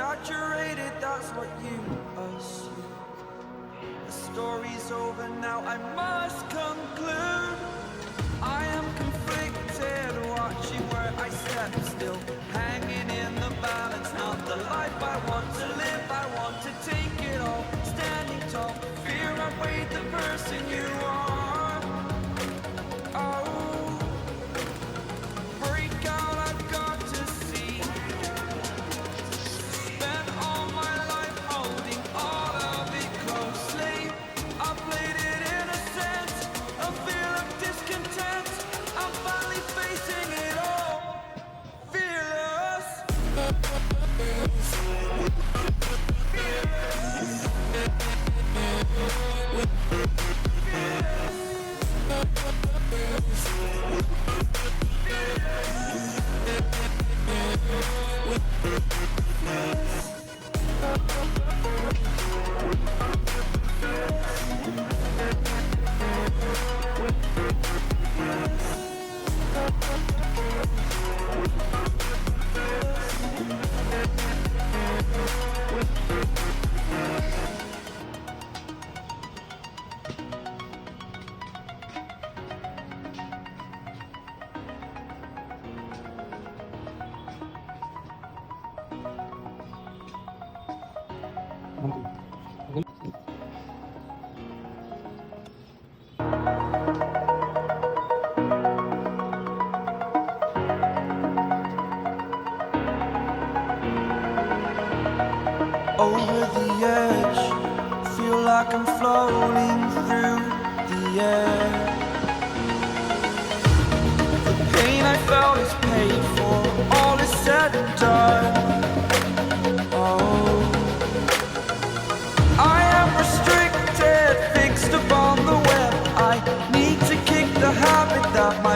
exaggerated, that's what you assume. The story's over now, I must conclude. I am conflicted, watching where I step still, hanging in the balance, not the life I want to live. I want to take it all, standing tall, fear I've weighed the person you are. Oh, break out, I've got to see. Spent all my life holding all of it closely. I played it innocent, a feel of discontent. I'm finally facing it all, fearless. Over the edge, feel like I'm floating through the air. The pain I felt is paid for, all is said and done. Oh, I am restricted, fixed upon the web. I need to kick the habit that my